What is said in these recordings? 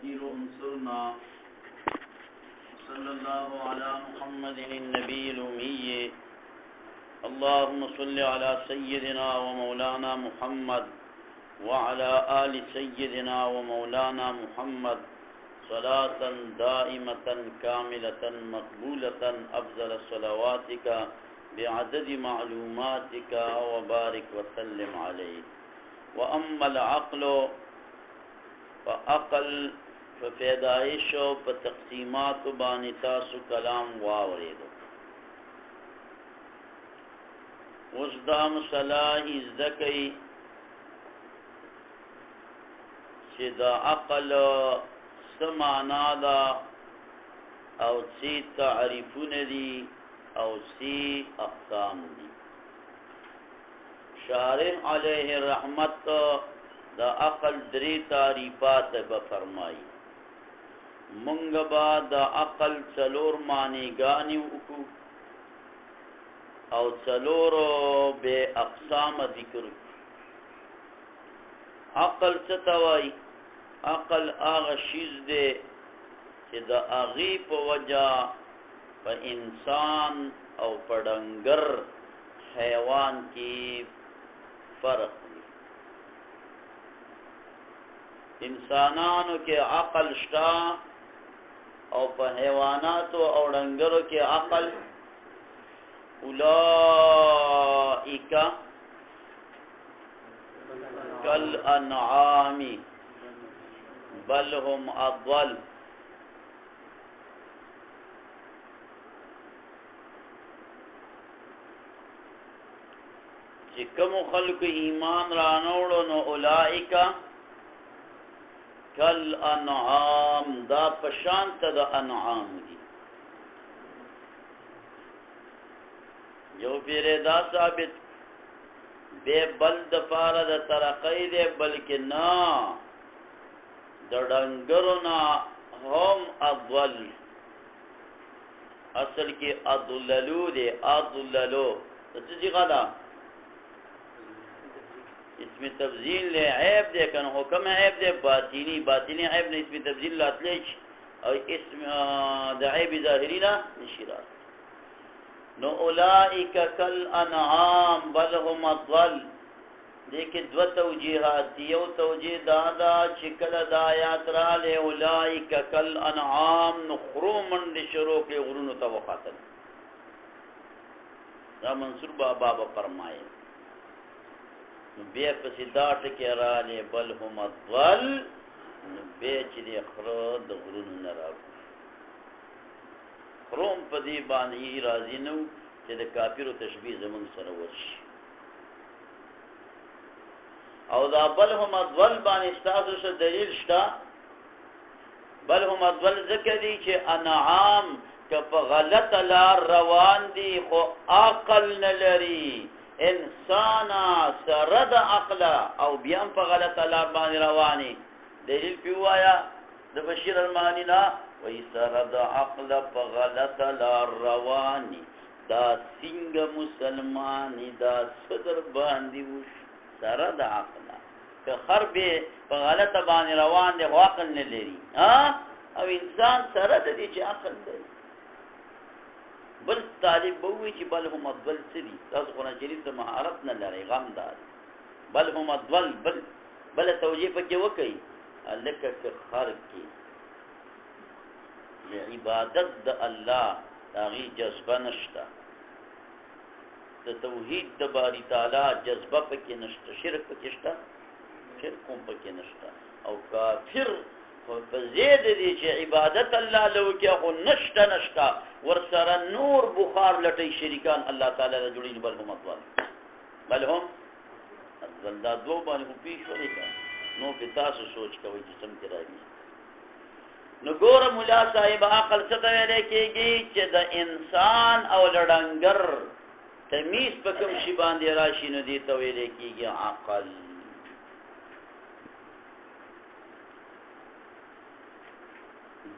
وكيل انصرنا صلى الله على محمد النبي الأمي. اللهم صل على سيدنا ومولانا محمد وعلى آل سيدنا ومولانا محمد صلاة دائمة كاملة مقبولة أفضل صلواتك بعدد معلوماتك وبارك وسلم عليه. وأما العقل فعقل فپیدائش و تقسیمات بانی تاسو کلام واوریدو. اوس دا مسله زده کوي چې دا عقل څه معنا ده او څه تعریفونه دي او څه اقسام دي. شارح علیه الرحمت دا عقل درې تعریفات به فرمایي. منګ با دا عقل څلور معنیګانې وکړو او څلور به اقسام ذکر. عقل څه ته وایي؟ عقل هغه شیز دی چې د هغې په وجه په انسان او په ډنګر حیوان کې فرق دی. انسانانو کې عقل شته او په حیواناتو او ډنګرو کې عقل. اولئک کالانعام بل هم اضل. چې کوم خلق ایمان رانوړو نو اولئک کالانعام دا پشانت د انعام دي. جو پیره دا ثابت بے بل دفاره د ترقی دی بلکې نا د ډنګرو نه هم اضل. اصل کې اضللو دی. اضللو څه جگہ ده؟ اسم تبذیل له عیب دی کنه حکم عیب دی باطینی. باطینی عیب نه اسم تبذیل لاتلیش او اسم د عیب ظاهری نه نشی راځي. نو اولئک کالانعام بل هم اضل. دیکھ دو توجیحات. یو توجیح دادا چې کله د آیات راغلې اولئک کالانعام نو خرو منډې شروع کړې غرونو ته وختل. دا منصور بابا به فرمایي نو بیا پسې دا ټکي راغلې بل هم اضل نو بیا چې د خره د غرونو نه راغلي. خروم په دې باندې راضي نه و چې د کافرو تشبیه زمونږ سره وشي. او دا بل هم اضل باندې ستاسو څه دلیل شته؟ بل هم اضل ځکه دي چې انعام که په غلطه لار روان دي خو عقل نه لري. انسانا سره د عقل او بیا هم په غلطه لار باندې رواني. دلیل پې ووایه د بشیر المانی نه وی سره د عقل په غلطه لار رواني. دا څنګه مسلمانی دا صدر باندې وش سره د عقل که خر به په غلطه باندې روان دی عقل نه لري او انسان سره د دې چې عقل لري. بل طالب به وي چې بل هم اضل څه دي؟ تاسو قرآن شریف ته مهارت نه لرئ. غم دار بل هم اضل بل توجیه پکې وکړئ. لکه که خر کې عبادت د الله هغې جذبه نشته، د توحید د باری تعالی جذبه پکې نشته، شرک پکې شته، شرک هم پکې نشته. او کافر په زید دي چې عبادت الله له وکړي خو نشته ورسره نور بخار لټي شریکان الله تعالی له جوړي. بل هم اضل دا دوه باندې خو پیښ ولې نو په تاسو سوچ کوئ چې سم کې راځي. نو ګوره مولا صاحب عقل څه ته ویل کېږي چې د انسان او لړنګر تمیز په کوم شي باندې راشي نو دې ته ویل کېږي عقل.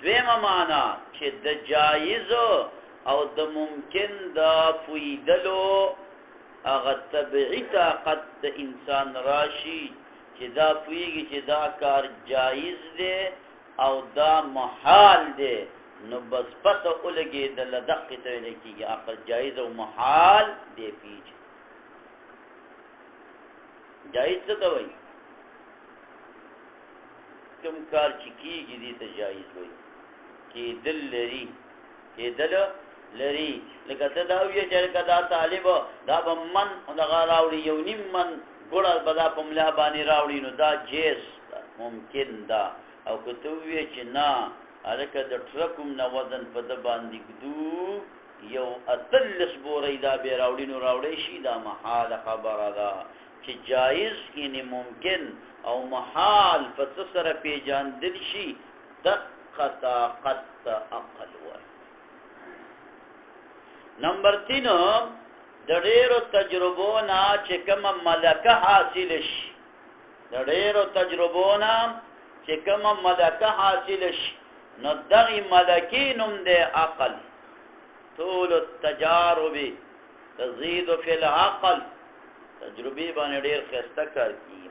دویمه معنا چې د جایز او د ممکن د پویدلو هغه طبعي طاقت د انسان راشي چې دا پویږي چې دا کار جایز دی او دا محال دی نو بس پته ولګي د لدقې ته ویل کېږي عقل جایز او محال دی پیچ جایز څه ته وایي کوم کار چې کېږي دې ته جایز وایي کېدل لري لکه ته دا وایې چې لکه دا طالب دا به من دغه راوړي یو نیم من ګوړه به دا په ملا باندې راوړي نو دا جیز ممکن ده او که ته وایې چې نه هلکه د ټرک هم نه وزن په ده باندې ږدو یو 18 بورۍ دا بیا راوړي نو راوړی شي دا محاله خبره ده چې جایز یعنې ممکن او محال په څه سره پیژندل شي دقه طاقت عقل وایي نمبر 3 د ډېرو تجربو نه چې کومه ملکه حاصل شي د ډېرو تجربو نه چې کومه ملکه حاصل شي نو دغې ملکې نوم دی عقل طول التجارب تزيد فی العقل تجربې باندې ډېر ښایسته کار کېږي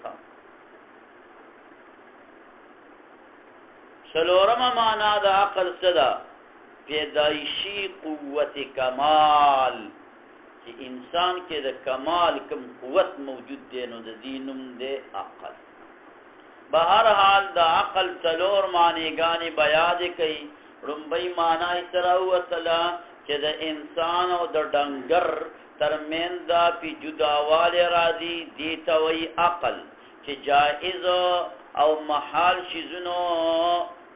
څلورمه معنا د عقل څه ده پیدایشي قوت کمال چې انسان کې د کمال کوم قوت موجود دی نو د دې نوم دی عقل بهر حال د عقل څلور معنیګانې بیان کوي لومبۍ معنا یې سره وتله چې د انسان او د ډنګر ترمنځ دا پې جداوالی راځي دې ته وایي عقل چې جایز او محال شیزونو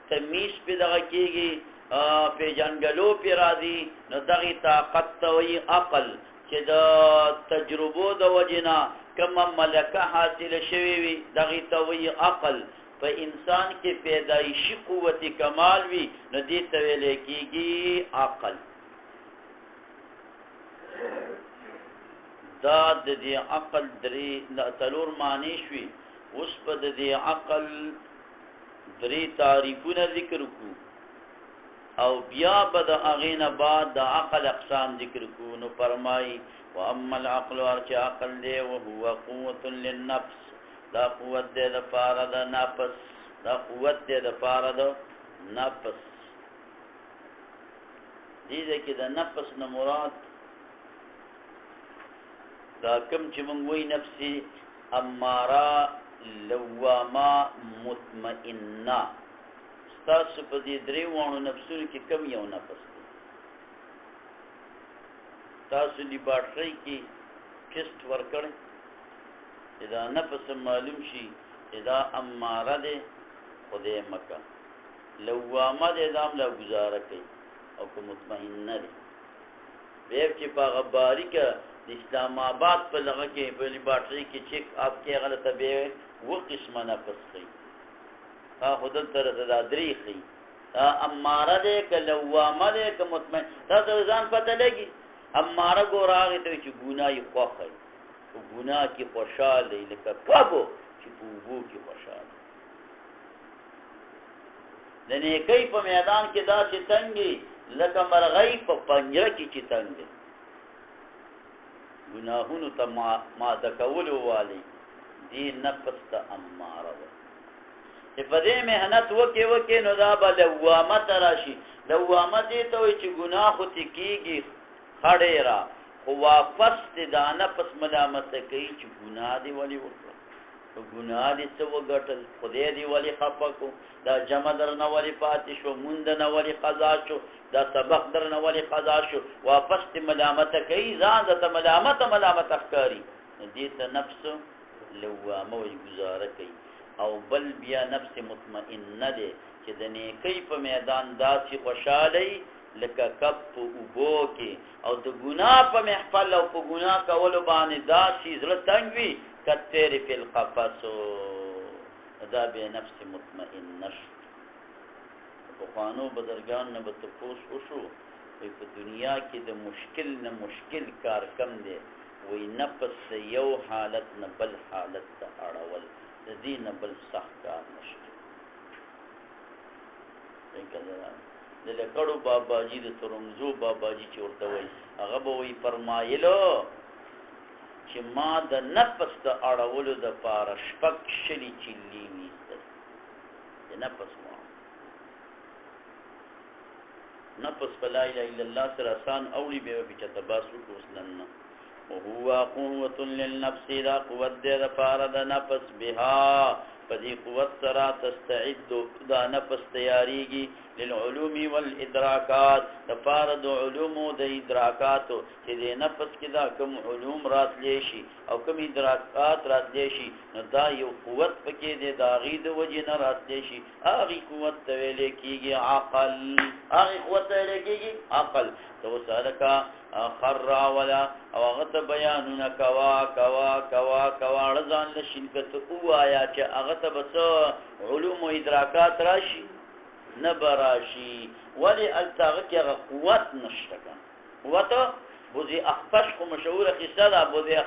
تمیز پې دغه کېږي پیژنګلو پې راځي نو دغې طاقت ته وایي عقل چې د تجربو د وجې نه کومه ملکه حاصله شوې وي دغې ته وایي عقل په انسان کې پیدایشي قوت کمال وي نو دې ته ویلی کېږي عقل دا د دې عقل څلور معنی شوي اوس په د دې عقل درې تعریفونه ذکر کړو او بیا به د هغې نه بعد د عقل اقسام ذکر کړو نو فرمایي واما العقل هر چې عقل دی وهو قوة للنفس دا قوت دی د پاره د نفس دا قوت دی د پاره د نفس دې ځای کې د نفس نه مراد دا کوم چې موږ وایي نفسي اماره لوامه مطمئنه ستاسو په دې درې واړو نفسونو کې کم یو نفس دی تاسو لیبارټرۍ کې ټیسټ ورکړئ چې دا نفس معلوم شي چې دا اماره دی خدای مکه لوامه دی دا هم لا ګزاره کوي او که مطمئنه دی بیا چې په هغه باریکه د اسلام آباد په لغه کې په لیبارټرۍ کې چیک اپ کې هغه ته بیا اووه قسمه نفس ښیي خو دلته راته دا درې ښیي اماره دی که لوامه دی که مطمئن تاسو ځان پته لګي اماره ګوره هغې ته چې ګناه یې خوښه وي په ګناه کې خوشحاله دی لکه کبو چې په اوبو کې خوشحاله د نیکۍ په میدان کې داسې تنګ وي لکه مرغۍ په پنجره کې چې تنګ دی ګناهونو ته ماده کولو والی دې نفس ته اماره ده چې په دې محنت وکې نو دا به لوامه ته راشي لوامه دې ته وایي چې ګناه خو تې کېږي ښه ډېره خو واپس دې دا نفس ملامته کوي چې ګناه دې ولې وکړه په ګناه دې څه وګټل خدای دې ولې خفه کړو دا جمع در نه ولې پاتې شو مونږ نه ولې قضا شو دا سبق در نه ولې قضا شو واپس دې ملامته کوي ځان درته ملامته ښکاري دې ته نفس لوامه وایي ګزاره کوي او بل بیا نفس مطمئنه دی چې د نیکۍ په میدان داسې خوشحالی لکه کب په اوبو کې او د ګناه په محفل او په ګناه کولو باندې داسې زړه تنګ وي کالطیر فی القفص دا بیا نفس مطمئنه شو پخوانو بزرګانو نه به تپوس وشو وایي په دنیا کې د مشکل نه مشکل کار کم دی وایي نفس د یو حالت نه بل حالت ته اړول د دې نه بل سخت کار نشته د لکړو باباجي د ترمزو باباجي چې ورته وایي هغه به وایي فرمایلو چې ما د نفس د اړولو دپاره شپږ شلي چلي ویستل د نفس ما نفس په لا اله الا الله سره آسان اوړي به په چته باسو کوسلن وهو قوة للنفس دا قوت دې د پاره د نفس بها پدې قوت سره تستعد دا نفس تیاریږي للعلوم والادراکات د پاره د علوم او د ادراکات چې د نفس کې دا کوم علوم راتلی شي او کوم ادراکات راتلی شي نو دا یو قوت پکې د داغي د وجه نه راتلی شي هغه قوت ته ویل کېږي عقل هغه قوت ته ویل کېږي عقل تو سالکا خرا ولا او هغه بیانونه کوا رضان لشین کته وایا چې هغه ته بس علوم او ادراکات راشي نبراشي ولی التاغه کې قوت نشته قوت بوزي اخفش کو مشهور قصه ده بوزي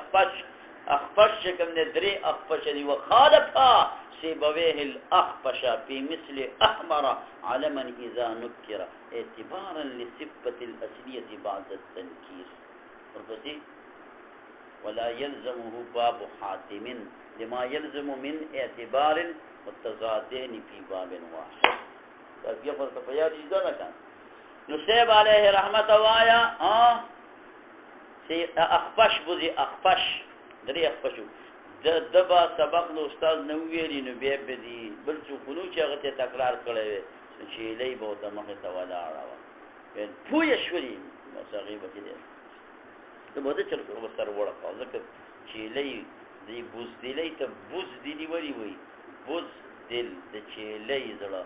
اخفش کوم نه دري اخفش دي وخالفها سيبويه الاخفش في مثل احمر علما اذا نكر اعتبارا للصفه الاصليه بعد التنكير وربتي ولا يلزمه باب حاتم لما يلزم من اعتبار متضادين في باب واحد تربیه پر تفیاد ایزا نکن نصیب علیه رحمت وایا سی اخفش بوزی اخفش دری اخفشو دبا سبق نو استاد نو ویلی نو بیا بدی بل څوکونو چې هغه ته تکرار کړی وي چې لې به ته مخه ته ولا اړه پوی شوري مصغیبه کې ده ته به څه څه سر وړه او ځکه چې لې دی بوز دی لې ته بوز دی وی وی بوز دل د چې لې زړه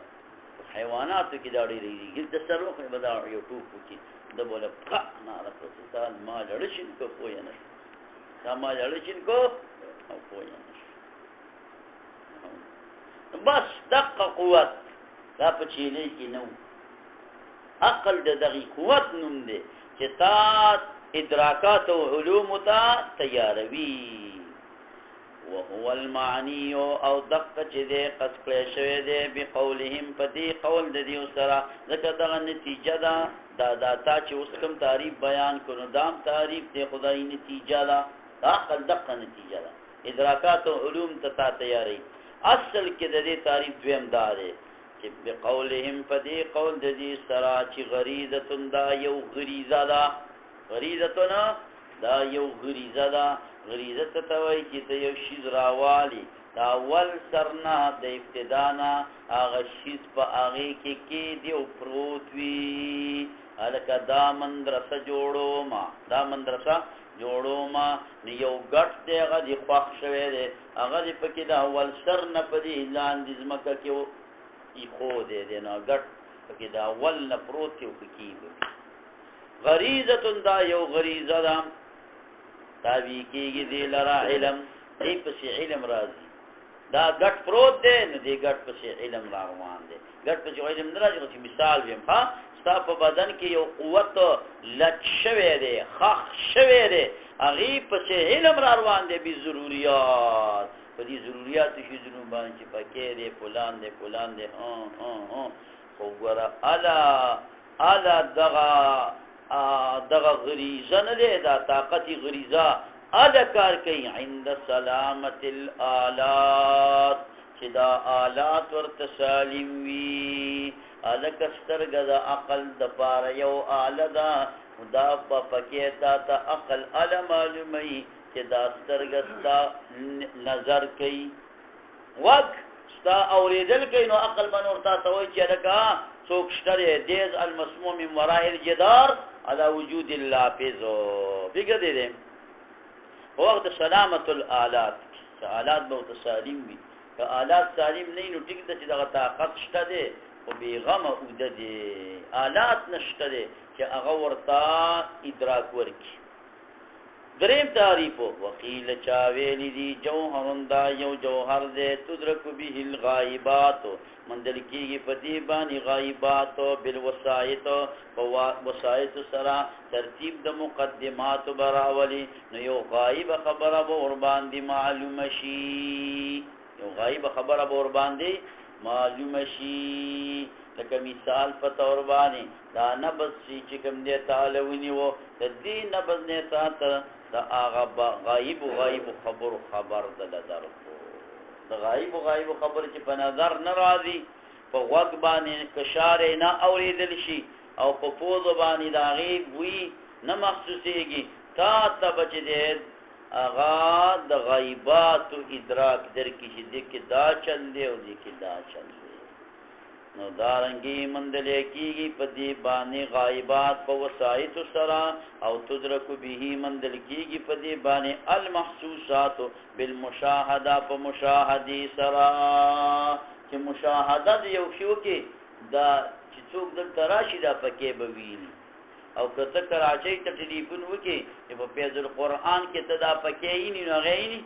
حیواناتو کې دا ډېرې دي د سرو خو به دا یو ټوپ کې د بوله پا نه راځي ما لړشین کو پوی نه ما لړشین کو او پوی نه بس دقه قوت دا په چيلې کې نو عقل د دغه قوت نوم دی چې تا ادراکات او علوم ته تیاروي وهو المعني او دقه چې دې قص کړی شوی دی بقولهم پدې قول د دې سره ځکه دغه نتیجه ده دا تا چې اوس کوم تعریف بیان کړو دام تعریف دی خدای نتیجه ده عقل دقه نتیجه ده ادراکات او علوم ته تیاری اصل کې د دې تعریف دویم دار دی چې بقولهم پدې قول د دې سره چې غریزه دا یو غریزه ده غریزه دا یو غریزه ده غریزه ته وایي چې ته یو شی راوالي دا اول سرنا د ابتدا نه هغه شی په هغه کې دی او پروت وي الکه دا مدرسه جوړو ما یو ګټ دی هغه دی خوښ شوی دی هغه دی پکې دا اول سر نه پدې لاندې ځمکه کې خو دی نو ګټ پکې دا اول نه پروت یو پکې غریزه دا یو غریزه ده تابع کېږي دی لرا علم دی پسې علم راځي دا ګټ پروت دی نو دی ګټ پسې علم روان دی ګټ پسې علم نه راځي چې مثال ویم ها ستا په بدن کې یو قوت لټ شوی دی خخ شوی دی هغې پسې علم روان دی به ضروریات په دې ضروریاتو شیزونو باندې چې پکې دی فلان دی خو ګوره الا دغه غریزه نه دی دا طاقتي غریزه ادا کار کوي عند سلامت الالات چې دا آلات ورته سالم وي الکه سترګه د عقل د پاره یو آله ده دا په پکې تا عقل اله معلومي چې دا سترګه ستا نظر کوي وک ستا اوریدل کوي نو عقل باندې ورته وایي چې لکه څوک شته دیز المسموم من وراء الجدار على وجود اللافظ بګه دې وقت سلامت الالات آلات به سالم وي که آلات سالم نه نو ټیک ده چې دغه طاقت شته دی او بیغمه اوده دی آلات نشته دی چې هغه ورته ادراک ورکړي دریم تعریف وقیل چاویلی دی جوهرن دا یو جوهر دی تدرک به الغایبات مندل کیږي په دې باندې غایبات بالوسایط وسایط سره ترتیب د مقدمات براولي نو یو غایب خبره به ور باندې معلومه شي یو غایب خبره به ور باندې معلومه شي لکه مثال په تور باندې دا نبض چې کوم دی تعالی ونیو د دې نبض نه ساته دا هغه غایب خبر د نظر د غایب خبر چې په نظر نه راځي په وګ باندې کشار نه اوریدل شي او په پوز باندې داغي وی نه محسوسيږي تا ته بچ دې اغا د غیبات او ادراک در کې دې کې دا چل دی او دې کې دا چل دی نو دارنګي مندل کېږي په دې باندې غایبات په وسایط سره او تدرک به مندل کېږي په دې باندې المحسوسات بالمشاهده په مشاهدي سره چې مشاهده یو شی کې دا چې څوک د تراشي دا پکې بوي او کته کراچۍ ته ټلیفون وکي په پیذ القرآن کې تدا پکې یې نه غېني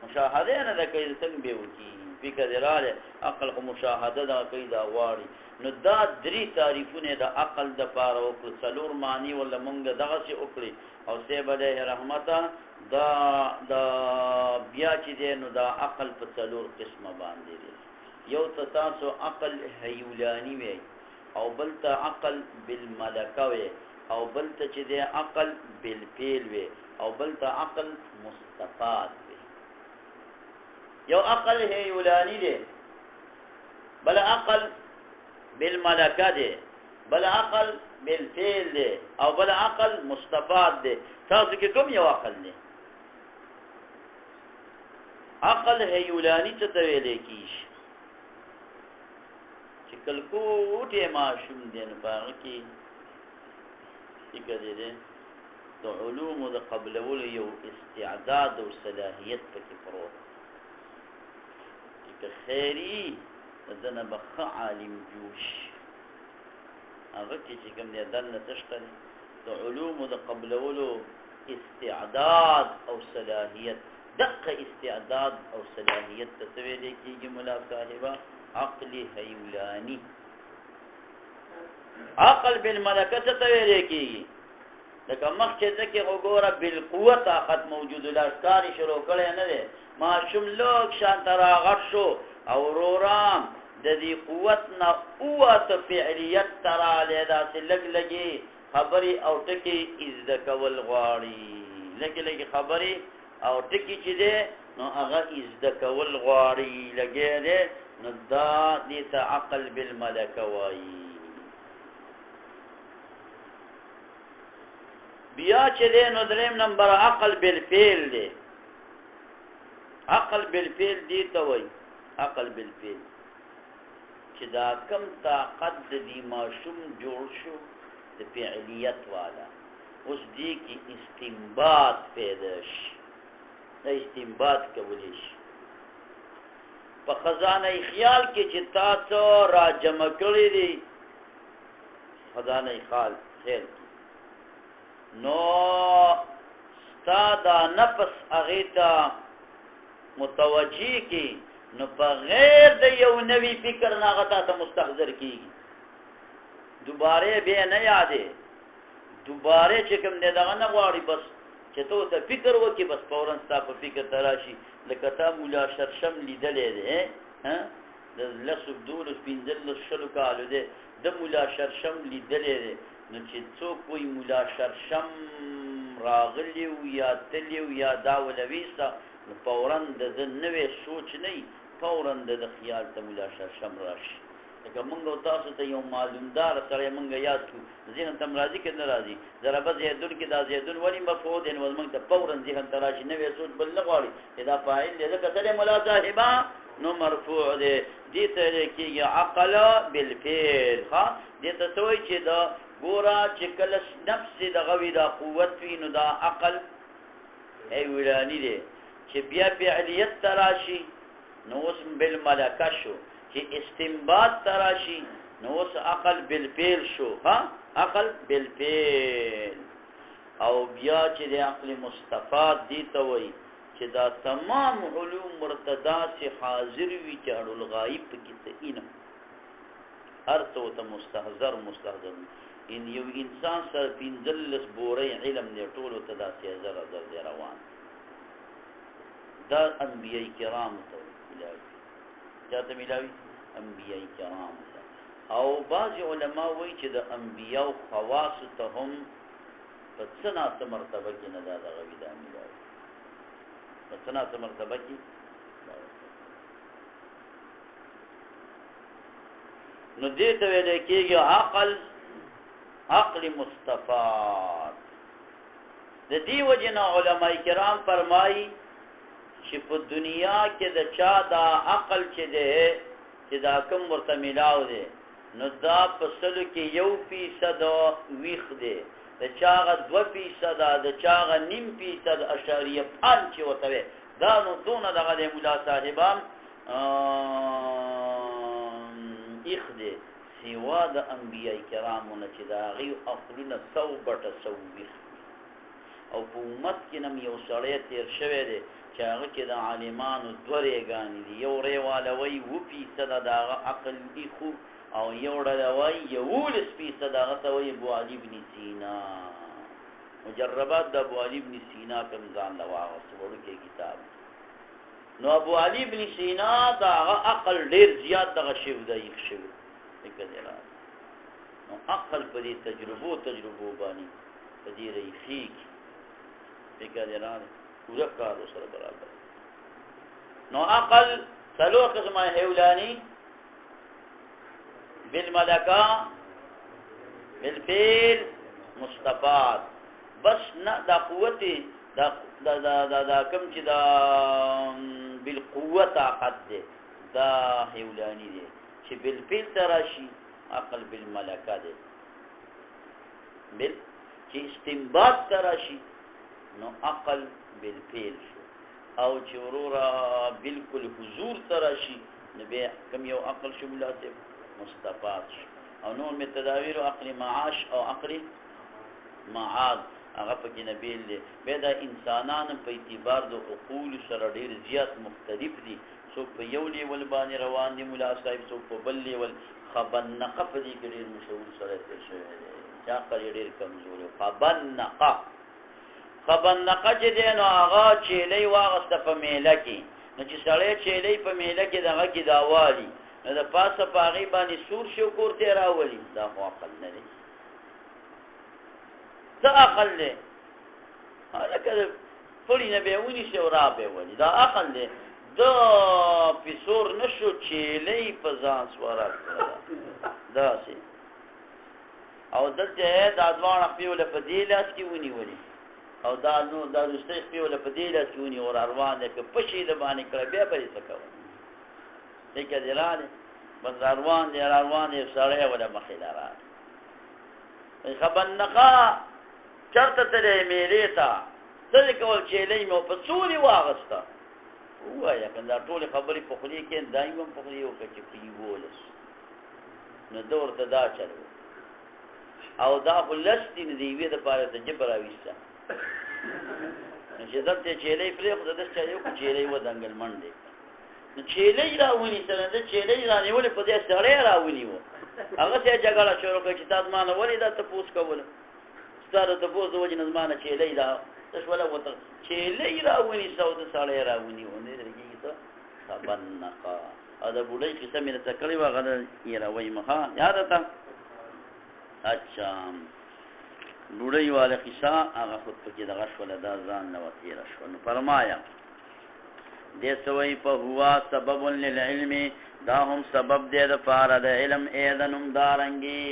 مشاهده نه د کوي څنګه به وکي فکر دراله عقل کو مشاهده دا کوي دا غواړي نو دا درې تعریفونه د عقل د پاره او څلور معنی ولا مونږ دغه سي وکړي او سیب علیه رحمته دا بیا چې دی نو دا عقل په څلور قسمه باندې دی یو تاسو عقل هیولانی وي او بل ته عقل بالملکه وي او بل ته چې دی عقل بالفعل وي او بل ته عقل مستفاد یو عقل هیولانی دی بل عقل بالملکه دی بل عقل بالفعل دی او بل عقل مستفاد دی تاسو کې کوم یو عقل دی عقل هیولانی څه ته ویل کیږي چې کلکوټه ماشوم دی نو باغ کې څه دی د علوم د قبلول یو استعداد او صلاحیت پکې پروت که خیری دنه بخ عالم جوش هغه چې کوم دی دنه تشتل د علوم د قبلولو استعداد او صلاحیت دقه استعداد او صلاحیت تسویل کیږي مولا صاحبہ عقل هیولانی عقل بالملکه تسویل کیږي لکه مخکې ځکه وګوره بالقوه طاقت موجود الاشکار شروع کړي نه دي ماشوم لوک شان تراغت شو او رورام د دې قوت نه قوت فعلیت ترا لیدا چې لګ لګي خبري او ټکی از کول غواړي لګ لګي خبري او ټکی چې ده نو هغه از کول غواړي لګي ده نو دا دې ته عقل بالملکه وایي بیا چې ده نو دریم نمبر عقل بالفعل ده عقل بالفعل دی ته وای عقل بالفعل چې دا کم طاقت د دې ماشوم جوړ شو د فعلیت والا اوس دې کې استنباط پیدا شي دا استنباط کولی شي په خزانه خیال کې چې تاسو را جمع کړی دي خزانه خیال نو ستا دا نفس هغې ته متوجی کی نو په غیر د یو نوی فکر ناغه ته مستحضر کیږي دوباره به نه یادې دوباره چې کوم نه دغه نه غواړي بس چې ته فکر وکي بس فورن ستا په فکر تراشي لکه تا مولا شرشم لیدلې ده د لسو دول سپینځل شلو کالو ده د مولا شرشم لیدلې ده نو چې څوک وي مولا شرشم راغلی او یا تلی او یا داولويسا فورا د نوې سوچ نه فورا د خیال ته مولا شرشم راشي لکه مونږ تاسو ته یو معلومدار سره مونږ یاد کو ذهن تم راضي کې ناراضي ضربه زیدون کې دا زیدون ولی مفعول ان مونږ ته فورا ذهن تراشي نوې سوچ بل نه غواړي دا فاعل دې کته مولا صاحبہ نو مرفوع دې دې ته کې عقل بالفعل ها دې ته سوې چې دا ګورا چې کله نفس د غوي دا قوت وي نو دا عقل ای ولانی دې چې بیا فعلیت تراشی نو اوس بالملکه شو چې استنباط تراشی نو اوس عقل بالفعل شو ها عقل بالفعل او بیا چې د عقل مستفاد دی ته وای چې دا تمام علوم مرتدا سے حاضر وي چې اړول غایب کې ته اینه هر څه ته مستحضر ان یو انسان سره پینځلس بورې علم نه ټولو ته دا سي زر روان دا انبیاء کرام ته ملاوي چاته ملاوي انبیاء کرام ته او بعض علما وایي چې د انبیاء خواص ته هم په څنګه مرتبه کې نه دا غوي دا ملاوي په څنګه مرتبه کې نو دې ته ویل کېږي عقل عقل مستفاد. د دې وجه نه علما کرام فرمایي چې په دنیا کې د چا دا عقل چې دی چې دا کوم ورته میلاو دی نو دا په سلو کې 1% ویښ دی، د چا هغه 2%، د چا هغه 0.5 اشاریه 5 چې ورته وي دا نو دونه دغه د ملا صاحبان ایخ دی سوا د انبیاء کرامو نه چې د هغې عقلونه 100% ویښ او په امت کې نم یو سړی تیر شوی دی چې هغه کې د عالمانو 2 ریګانې دي، یو ری والا وایي 2% د هغه عقل ایخو او یو ډله وایي 11% هغه ته وایي ابو علي بن سینا. مجربات د ابو علي بن سینا کوم ځان له واغست وړوکی کتاب. نو ابو علي بن سینا د هغه عقل ډېر زیات دغه شوی دی ایښ شوی نو عقل په دې تجربو باندې په دې ریښېږي پوره کار سره برابر. نو عقل 3 قسمه حیولانی بالملکه بالفعل مستفاد. بس نه دا قوت دا کم چې دا بالقوه طاقت دی دا حیولانی دی، چې بالفعل تراشي عقل بالملکه دی، چې استنباط تراشي نو عقل بالفعل شو، او چې ورورا بالکل حضور تراشي نو بیا کم یو عقل شو ملاتب مستفاد شو. او نور می تداویر عقل معاش او عقل معاد هغه پکې نه بیل دی. بیا دا انسانان په اعتبار د عقول سره ډېر زیات مختلف دي، څوک په یو لیول باندې روان دي ملا صاحب، څوک په بل لیول. خبنقه په دې کې ډېر مشهور سره تیر شوی دی چې عقل یې ډېر کمزور و. خبنقه چې دی نو هغه چیلۍ واغسته په میله کې، نو چې سړی چیلۍ په میله کې دغه کې دا والي نو د پاسه په هغې باندې سور شو کور ته یې راولي. دا خو عقل نه دی. څه عقل دی؟ لکه د پړي نه به یې ونیسي او را به یې ولي. دا عقل دی. د پیسور نه شو چیلۍ په ځان سواره کړه داسې، او دلته دا دواړه خپې وله په دې لاس کې ونیولي او دا وروستۍ خپې وله په دې لاس کې ونیو روان دی. که پشي د باندې کړه بیا به یې څه کوه دیکه دی راغلی بس روان دی سړی وله مخې له راغلی. خبنقه چرته تللی میلې ته څه دې کول چیلۍ مې په څورې واغسته ووایه که دا ټولې خبرې په خولې کې دا یې هم په خولې وکړه چې په 11 نو ده ورته دا چل او دا خو لس دي نو د یوې دپاره ته ژبه راویسته نو چې دلته چیلۍ پرېښوده داسې چا یو کړو چیلۍ ودنګل منډې نو چیلۍ را ونیسه نو ده چیلۍ رانیولې په دې سړی را ونیوه هغسې یې جګړه شروع کړه چې تا زما نه ولې دا تپوس کوله ستا د تپوس د وجې نه زما نه چیلۍ را تشوله وته چیلۍ را ونیسه او د سړی را ونیوه نه درکېږي ته خبنقه. او د بوډۍ قصه مې درته کړې وه هغه یې را ویمه ښه یاده ته. اچھا بوډۍ والا قصه هغه خود پکې دغه شوله دا ځان نه وه تېره شوه. نو فرمایا دې څه وایي په هوا سبب للعلم دا هم سبب دی د پاره د علم ایدن هم دارنګې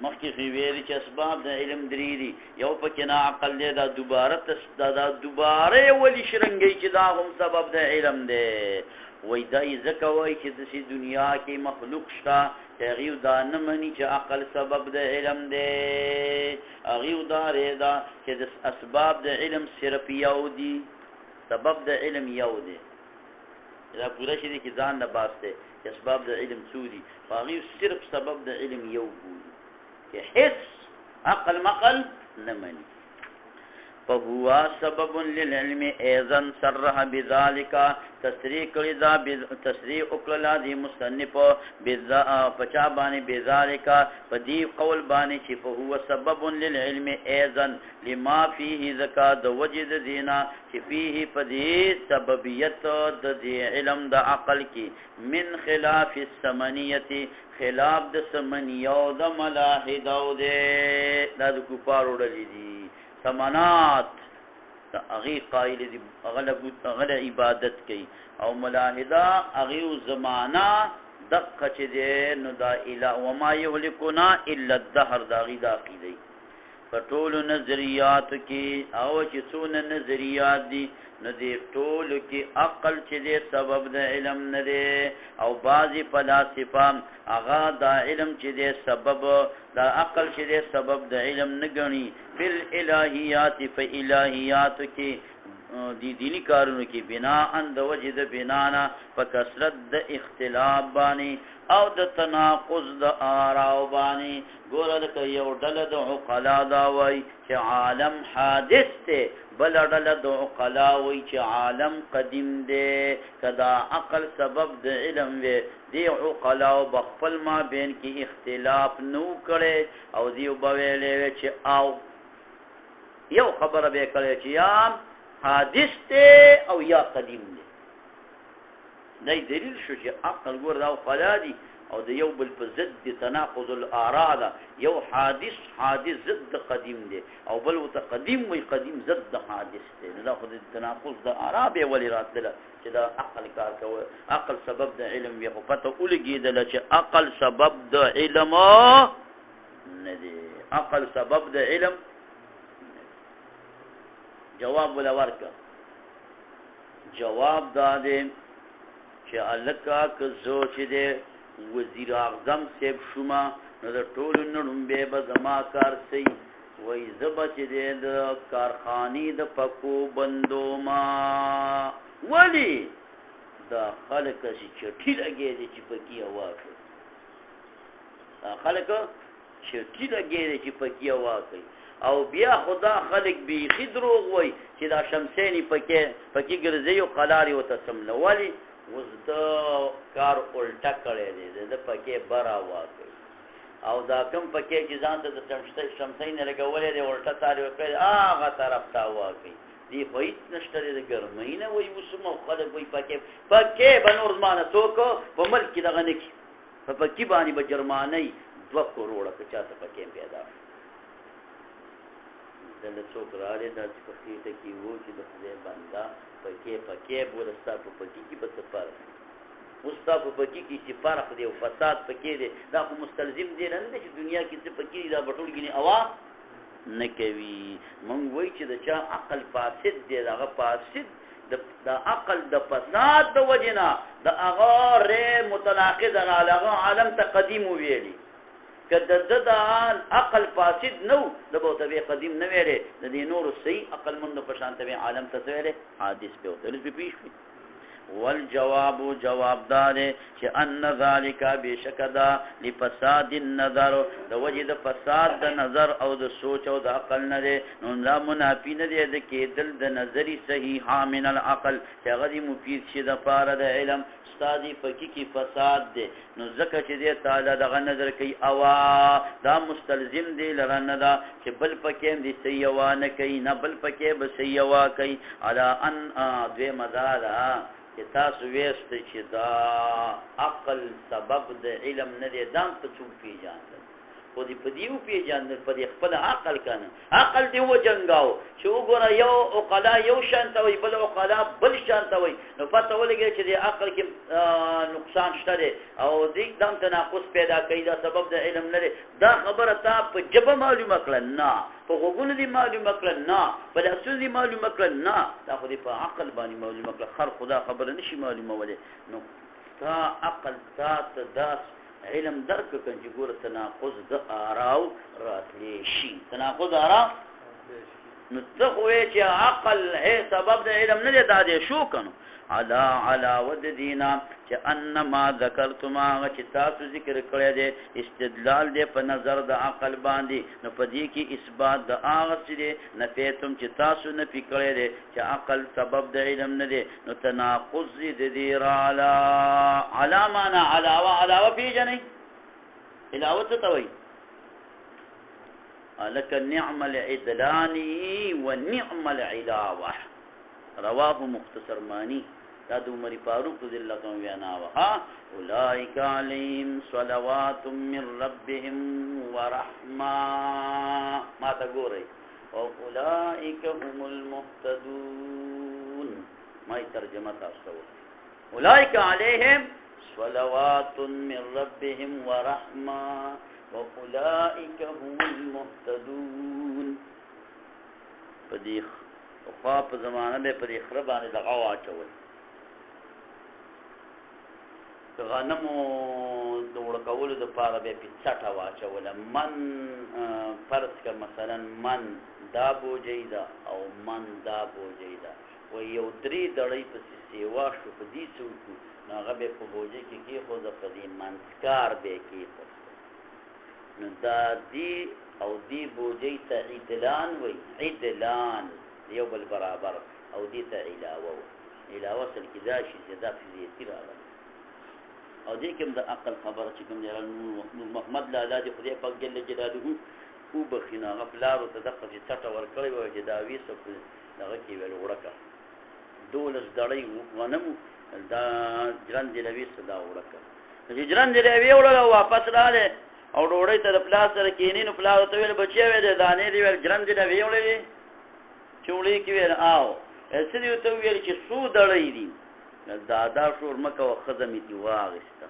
مخکې خو ویلي چې اسباب د علم 3 دي، یو پکې نه عقل دی دا دوباره یې ولي شرنګوي چې دا هم سبب د علم دی. وایي دا یې ځکه وایي چې داسې دنیا کې مخلوق شته چې هغې دا نه مني چې عقل سبب د علم دی، هغې دا ریدا چې د اسباب د علم صرف یو دي، سبب د علم یو دی. دا پوره شي دی چې ځان نه باس دی چې اسباب د علم څو دي، خو هغې صرف سبب د علم یو بولي چې حس عقل مقل نه مني. فهو سبب للعلم ايضا صرح بذلك تسریع اکړه دی مصنف پچا باندې بذلك په دې قول باندې چې فهو سبب للعلم ايضا لما فيه زکات د وجد دینا چې فيه په دې سببیت د علم د عقل کې من خلاف الثمانیه خلاف د ثمانیه او د ملاحده او د کفارو ډلې دي. سمانات دا اغی قائل دی اغل عبادت کی او ملاحده اغی زمانہ دقه چه دی نو دا الہ وما یهلکنا الا الدهر دا اغی دا عقیده په ټولو نظریاتو کې او چې څونه نظریات دي نو دې ټولو کې عقل چې دی سبب د علم نه دی او بعضې فلاسفه هغه دا علم چې دی سبب دا عقل چې دی سبب د علم نه ګڼي فی الالهیات په الهیاتو کې دی دینی کارونو کې بناء د وجه د بنانا په کثرت د اختلاف باندې او د تناقض د آراو باندې ګوره لکه یو ډله د عقلا دا وایي چې عالم حادث دی بله ډله د عقلا وایي چې عالم قدیم دی که دا عقل سبب د علم وی دی عقلاو به خپل مابین کې اختلاف نو کړی او دیو به ویلی وی چې او یو خبره به یې کړی چې یا حادث دی او یا قدیم دی دا دلیل شو چې عقل ګور دا عقلا دي او د یو بل په ضد تناقض الاراء ده یو حادث ضد قدیم دی او بل ورته قدیم وي قدیم ضد حادث دی نو دا خو د تناقض د اراء به ولې راتله چې دا عقل کار کوي عقل سبب د علم وي خو پته ولګېدله چې عقل سبب د علم نه دی عقل سبب د علم جواب ولا ورکا جواب دا دی چې الکا که زو چې دی وزیر اعظم صاحب شوما نو د ټولو نه لومبی به زما کار صحیح وایي زه به چې دی د کارخانې د پکو بندوما ولې دا خلک چې چټي لګی دی چې پکې هوا کوي دا خلک چټي لګی دی چې پکې هوا کوي او بیا خدا خلق بیخي دروغ وای چې دا شمسینی پکې ګرځي او قلاري وته سمله ولې اوس د کار الټه کړی دی د پکې برا واکوي او دا کم پکې چې ځان ته د شمسین لګولې دی الټه تاري وکړي هغه طرف ته واکوي دی خو هیڅ نشته د ګرمۍ نه وایي اوسمو خلک وایي پکې به نور زمانه څوک په ملک کې دغه نه کړي په پکې باندې به جرمانۍ 2 کروړه که چا ته پکې پیدا دله څوک راغلی داسې په خېټه کې و چې د خدای بنده پکې بوله ستا په پکې کې به څه فرق اوس ستا په پکې کې چې فرق دی او فساد پکې دی دا خو مستلزم دی نه دی چې دنیا کې څه پکې دي دا به ټول ګینې هوا نه کوي مونږ وایو چې د چا عقل فاسد دی د هغه فاسد د عقل د فساد د وجې نه د هغه ری متناقض هغه عالم ته قدیم وویلي که د عقل فاسد نو د به ورته قدیم نه ویلی د دې نورو صحیح عقلمندو په شان ته به عالم ته څه ویلی حادث به ورته لږ پېښ وي والجواب جواب دا دی چې ان ذلک بېشکه دا لفساد النظر د وجې د فساد د نظر او د سوچ او د عقل نه دی نو دا منافي نه دی د کېدل د نظري صحیحه من العقل چې هغه دې مفید شي دپاره د علم استادی پکې کې فساد دی نو ځکه چې دی تعالی دغه نظر کوي اوا دا مستلزم دی لره نه ده چې بل پکې هم دې صحیح هوا نه کوي نه بل پکې به صحیح هوا کوي علا ان دویمه دا ده چې تاسو ویست چې دا عقل سبب د علم نه دی ځان ته څوک پېژاندل خو دې په دې وپېژاندل په دې خپل عقل کنه عقل دې وجنګاو چې وګوره یو عقلا یو شان ته وایي بل عقلا بل شان ته وایي نو پته ولګېږي چې دې عقل کې نقصان شته دی او دې دام تناقض پیدا کوي دا سبب د علم نه دی دا خبره تا په ژبه معلومه کړه نه په غوږونو دې معلومه کړه نه په لاسونو دې معلومه کړه نه دا خو دې په عقل باندې معلومه کړه خر خدا خبره نشي معلومولی نو تا عقل تا ته داس علم درک کن چې ګوره تناقض د آراو راتلی شي تناقض آراو نو ته خو وایې چې عقل سبب د علم نه دی دا دی شو کنو علا ود دینا چې انما ذکرتم هغه چې تاسو ذکر کړی دی استدلال دی په نظر د عقل باندې نو په دې کې اثبات د هغه څه دی نفیتم چې تاسو نفي کړی دی چې عقل سبب د علم نه دی نو تناقض د دې رالا علا معنا علاوه پیژنئ علاوه څه ته وایي لك النعم العدلان والنعم العلاوه رواه مختصر مانی دا د عمر فاروق رضی الله عنه وینا وا اولئک علیهم صلوات من ربهم ورحمه ما تا ګورئ او اولئک هم المهتدون ما ترجمه تاسو اولئک علیهم صلوات من ربهم ورحمه واولئک هم المهتدون. په دې خوا په زمانه به په دې خره باندې دغه واچول غنمو د وړکولو دپاره به پې څټه واچوله من فرض که مثلا من دا بوجۍ ده او من دا بوجۍ ده و یو درې دړۍ پسې سیوا شو په دې څه وکړو نو هغه به په بوجۍ کې کېښوده په دې منځکار به یې کېښود نو دا دې او دې بوجۍ ته عدلان وایي عدلان یو بل برابر او دې ته علاوه وایي علاوه اصل کې دا شي چې دا فزیتي راغلی او دې کې هم د عقل خبره چې کوم دی نور محمد لالا دې خدای پاک جل جلاله وبخي نو هغه پلارو ته دغه چې څټه ورکړې وه چې دا ویسه په دغه کې ویل وړکه 12 دړۍ غنمو دا ژرندې له ویسه دا وړکه چې ژرندې له یې وړله واپس راغلی او ډوډۍ ته د پلار سره کښېني نو پلار ورته ویل بچی وې د دانې دې ویل ژرندې له ویې وړلې چوړې کې ویل او څه دې ورته وویل چې څو دړۍ دي دادا شور مه کوه ښځه مې دې واخېسته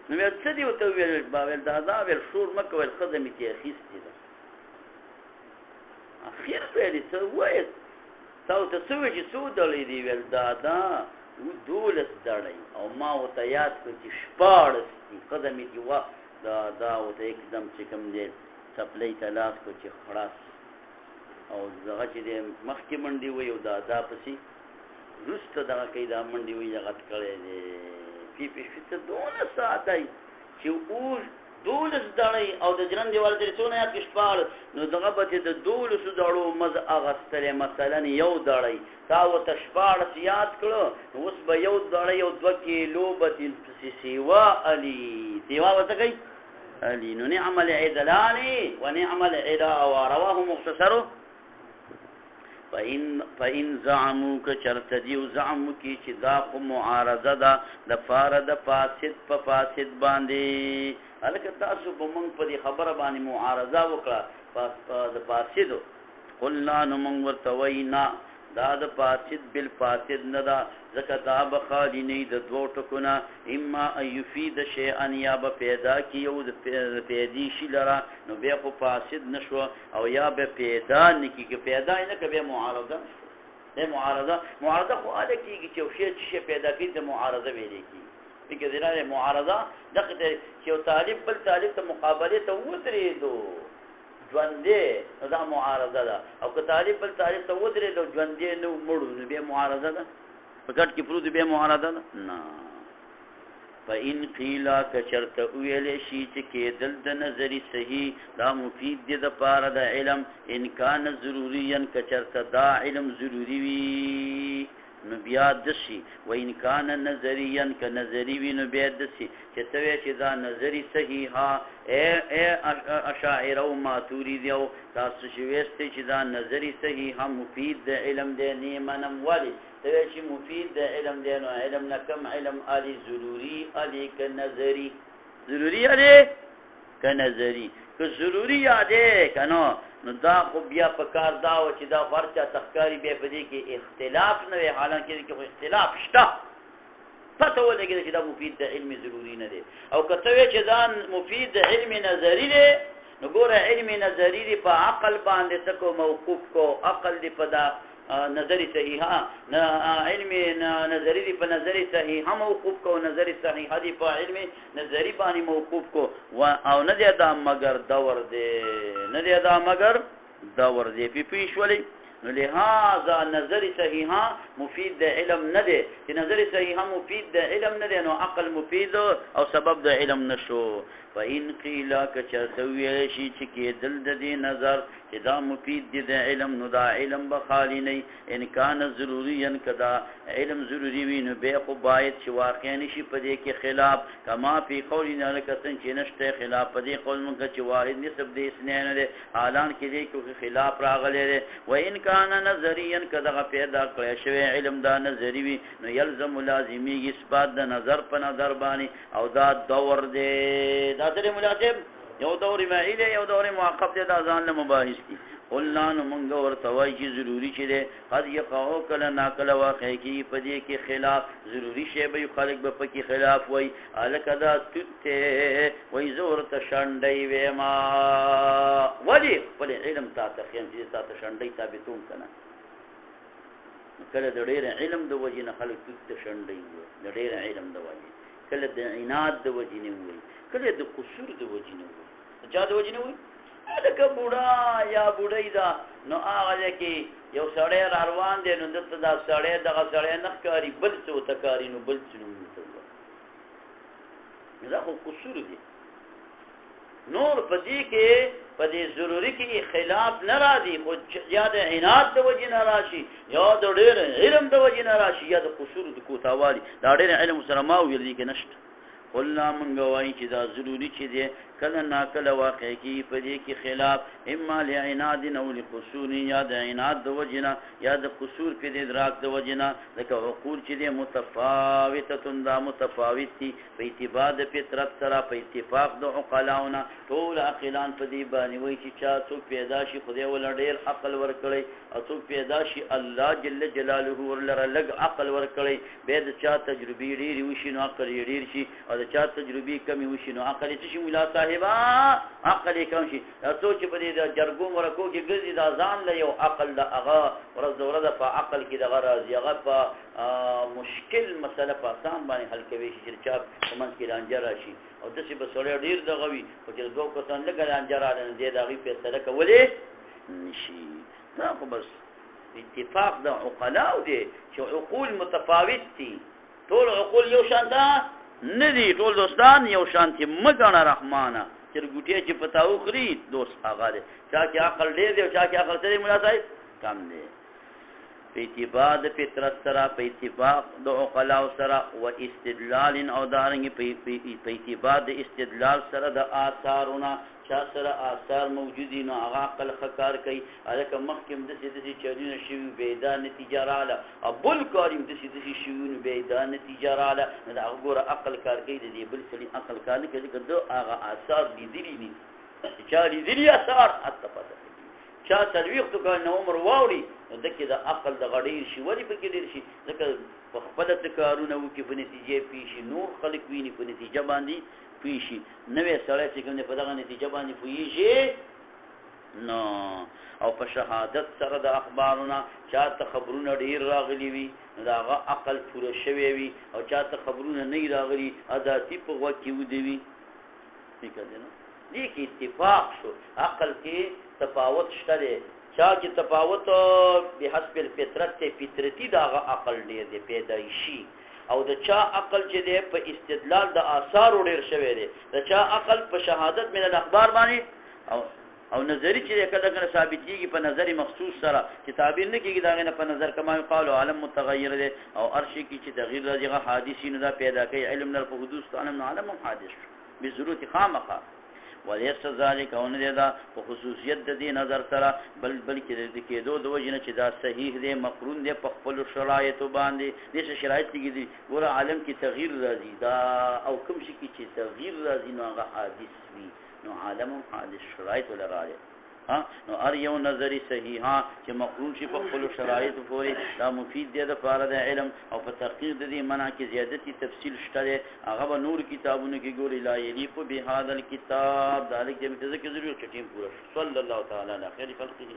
نو ویل څه دې ورته وویل با ویل دادا ویل شور مه کوه ویل ښځه مې دې اخیستې ده اخر ویلې څه ووایې تا ورته څه وویل چې څو دړۍ دي ویل دادا 12 دړۍ او ما ورته یاد کړو چې 14 دي ښځه مې دې دا ورته एकदम چې کوم دی څپلۍ ته لاس کړو چې خلاص او دغه چې دی مخکې منډې وایي او دادا پسې وروسته دغه کوي دا منډې وایي هغه کړی دی پی ته 12 ساعته چې اوس 12 دړۍ او د ژرندې والا ته څونه یاد کړي 14 نو دغه به چې د 12 دړو مزه اخیستلی مثلا یو دړۍ تا ورته 14 یاد کړو نو اوس به یو دړۍ او 2 کیلو به پسې سیوا علي سیوا ورته کوي علي نو نعم العدلان ونعم العلاوه رواه مختصر فإن زعموا كشرط دیو زعمو کی چې دا خو معارضه ده د فاره د فاسد په فاسد باندې هلکه تاسو په موږ په دې خبره باندې معارضه وکړه د فاسدو قلنا نو موږ ورته وایي نه دا د فاسد بالفاسد نه ده ځکه دا به خالي نه د دوو ټکو نه اما ان یفید شیئا یا به پیدا کي یو د پیدي شي لره نو بیا خو فاسد نه شوه او یا به پیدا نه کي که پیدا یې نه که بیا معارضه دی معارضه خو هله کېږي چې یو شی پیدا کوي د معارضه ویلی کېږي فکر دی نه معارضه دغه ته چې یو طالب بل طالب ته مقابلې ته ودرېدو ژوندې نو دا معارضه ده او که طالب بل طالب ته ودرېدو ژوندې نه مړو نو بیا معارضه ده په کټ کې پروت بیا معارضه ده نه فإن قیل که چرته ویلی شي چې کېدل د نظري صحیح دا مفید دی د پاره د علم ان کان ضروریا که چرته دا علم ضروري وي نو بیا دشي و ان کان نظریا که نظري وي نو بیا دشي چې ته وایې چې دا نظري صحیحه اشاعره او ماتوریدي او تاسو چې ویستئ چې دا نظري صحیحه مفید د علم دی نه منم ولې ته وایې چې مفید د علم دی نو علم نه کم علم علي ضروري علي که نظري ضروري علي که نظري که ضروري یادې که نو نو دا خو بیا په کار دا و چې دا خو هر چا تخکاري بیا په دې کې اختلاف نه وي حالانکې دې کې خو اختلاف شته پته ولګېده چې دا مفید د علم ضروري نه دی او که ته وایې چې دا مفید د علم نظري دی نو ګوره علم نظري دی په عقل باندې څه کو موقوف کو عقل دی په دا نظري صحیحه علم نظري دی په نظري صحیحه موقوف کو نظري صحیحه دی په علم نظري باندې موقوف کو او نه دی دا مگر دور دی نه دی دا مگر دور دی پیښولې نو لهذا نظري صحیحه مفید د علم نه دی چې نظري صحیحه مفید د علم نه دی نو عقل مفید او سبب د علم نشو فإن قیل که چرته ویلی شي چې کېدل د دې نظر چې دا مفید دی د علم نو دا علم به خالي نه ان کان ضروریا که دا علم ضروري وي نو بیا خو باید چې واقع نه شي په دې کې خلاف کما فی قولنا لکه څنګه چې نشته خلاف په دې قول مونږ چې واحد نسب د اثنین نه دی حالان کې دې کې خلاف راغلی دی و ان کان نظریا که دغه پیدا کړی شوی علم دا نظري وي نو یلزم لازمیږي اثبات د نظر په نظر باندې او دا دور دی دا سره ملازم یو دور معیل یو دور معقب دی دا ځان له مباحث دي قلنا نو مونږ ورته وایي چې ضروري چې دی قد یقعو کله ناکله واقع کېږي په دې کې خلاف ضروري شی به خلک به پکې خلاف وایي هلکه دا توت دی وایي زه ورته شنډی ویما ولې خپل علم تا ته ښیم چې تا ته شنډی ثابتوم که نه کله د ډېر علم د وجې نه خلک توت ته شنډی وایي د ډېر علم د وجې کله د عناد د وجې نه وایي کله د قصور د وجې نه وایي د چا د وجې نه وایي لکه بوډا یا بوډۍ ده نو هغه ځای کې یو سړی را روان دی نو دلته دا سړی دغه سړی نه ښکاري بل څه ورته ښکاري نو بل څه نوم ورته وایي دا خو قصور دی نور په دې کې په دې ضروري کې خلاف نه راځي خو یا د عناد د وجې نه راشي یا د ډېر علم د وجې نه راشي یا د قصور د کوتاوالي دا ډېر علم سره ما ویل دي کې نشته قلنا مونږ وایي چې دا ضروري چې دی کله ناکله واقع کېږي په دې کې خلاف اما لعناد او لقصور یا د عناد د وجې نه یا د قصور په دې ادراک د وجې نه لکه عقول چې دی متفاوته دا متفاوت دي په اعتبار د فطرت سره په اتفاق د عقلاو نه ټول عاقلان په دې باندې وایي چې چا څوک پیدا شي خدای ورله ډېر عقل ورکړی او څوک پیدا شي الله جل جلاله ورلره لږ عقل ورکړی بیا د چا تجربې ډېرې وشي نو عقل یې ډېر شي او د چا تجربې کمې وشي نو عقل یې څه شي ملا صاحبه عقل یې کم شي دا څوک چې په دې د جرګو مرکو کې ګرځي دا ځان له یو عقل د هغه ورځ د ورځه په عقل کې دغه راځي هغه په مشکل مسله په اسان باندې حل کوي چې چا په منځ کې رانجه راشي او داسې به سړی ډېر دغه وي خو چې دوه کسان لږه رانجه راغله نو دی د هغوی فیصله کولی نشي دا خو بس اتفاق د عقلاو دی چې عقول متفاوت دي ټول عقول یو شان ده نه دي ټول دوستان یو شانتي مه ګڼه رحمانه چرګوټی چې په تا وخوري دوست هغه دی چا کې عقل ډېر دی او چا کې عقل څه دی ملا صاحب کم دی په اتباع د فطرت سره په اتباع د عقلاو سره و استدلال او دارنګې په اتباع د استدلال سره د آثارونه چا سره آثار موجودي نو هغه عقل ښه کار کوي هلکه مخکې هم داسې داسې چلونه شوي بیا دا نتیجه راغله او بل کار هم داسې داسې شوي نو بیا دا نتیجه راغله نو د هغه ګوره عقل کار کوي د دې بل سړي عقل کار نه کوي ځکه ده هغه آثار لیدلي دي چا لیدلي آثار حتی پته چا څلوېښتو کالونه عمر واوړي نو دکې د عقل دغه ډېر شي ولې پکې ډېر شي ځکه په خپله څه کارونه وکړي په نتیجې پوه شي نور خلک ویني په نتیجه باندې پوه شي نوی سړی چې کوم دی په دغه نتیجه باندې پوهېږي نو او په شهادت سره د اخبارونه چا ته خبرونه ډېر راغلي وي نو د هغه عقل پوره شوی وي او چا ته خبرونه نه راغلي اداتي په غوږ کې ودې وي فکر دی نو دې کې اتفاق شو عقل کې تفاوت شته دی چا چې تفاوت بحسب الفطرت ته فطرتي د هغه عقل ډېر دی پیدایشي او د چا عقل چې دی په استدلال د آثارو ډېر شوی دی د چا عقل په شهادت من الاخبار باندې او نظری چې کله کله ثابتېږي په نظر مخصوص سره چې تعبیر نه کېږي د هغې نه په نظر کما یقال عالم متغیر دی او هر شي کې چې تغییر راځي هغه حادثي نو دا پیدا کوي علم نه په حدوث تعلم نه عالم هم حادث شو بضرورت خامخا وليس ذلك او نه دا په خصوصیت د دې نظر سره بلکې د کېدو د وجې نه چې دا صحیح دی مقرون دی په خپلو شرایطو باندې دې شرایط کې دي ګوره عالم کې تغییر راځي دا او کوم شي کې چې تغییر راځي نو هغه حادث وي نو عالم هم حادث شرایط ولا راځي نو هر یو نظری صحیح چې مقرون شي په خپلو شرایطو پورې دا مفید دی د پاره د علم او په تحقیق د دې معنا کې زیادتی تفصیل شته دی هغه به نور کتابونو کې ګوري لا یلیق بهذا الکتاب ذلک چې متذ کې ضرور چټیم پورا صلی الله تعالی علی خیر خلقه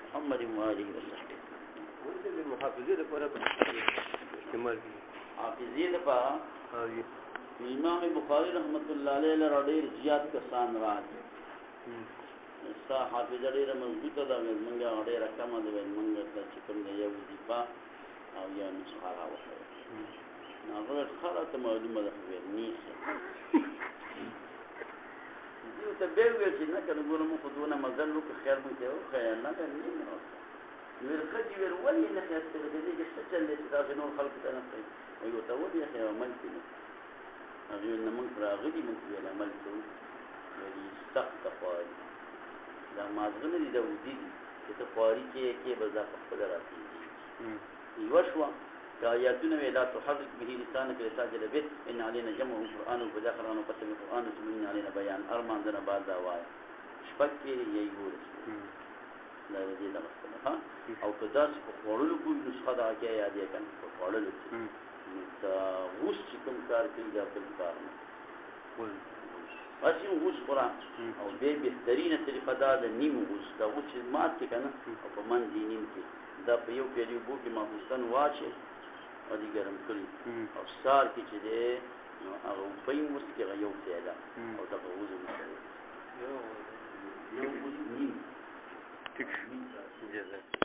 محمد و آله وصحبه ورته د محافظه لپاره استعمال دي حافظه لپاره امام بخاری رحمت الله علیه له ډېر زیات کسان راځي ستا حافظه ډېره مضبوطه ده مونږه ډېره کمه ده مونږ ته چې کوم دی یو وظیفه او یا نسخه راوښیه نو هغه ښه راته معلومه ده خو نیسه دې ته بیا وویل چې نه که نه ګوره موږ خو دونه مزل وکړو خیر مونږ ته یې وښیه نه بیا نه مې ورته ویل ښځې ویل ولې نه ښایسته ده دې کې څه چل دی چې تاسې نور خلکو ته نه ښایي وایي ورته ولې ښایي عمل کې نه هغې ویل نه مونږ راغلي مونږ ویل عمل کوو ویل سخته خواري دا مازغه نه دي دا ودي دي چې ته خواري کې به دا په خپله راکېږي یوه شوه که آیاتونه وی لا تحرک به لسانک لتعجل به ان علینا جمعه قرآن وبدا قرآن وقسم قرآن ثم ان علینا بیان ارمان دنه بعد دا وایه شپږ کې یې ګورې دا دې د مسله ها او که داسې په خوړلو کوم نسخه دا کې یادې کنه په خوړلو کې دا غوس چې کوم کار کوي دا بل کار نه اسی غوس قرآن او به بهترینه طریقه دا د نیم غوس دا غوس چې مات کې کنه او په من دي نیم کې دا په یو پیالي بو کې ماخستان واچي او دې ګرم کړی او سار کې چې دې نو هغه په یو څه کې یو پیاله او دا غوس یو غوس نیم ټیک جزاک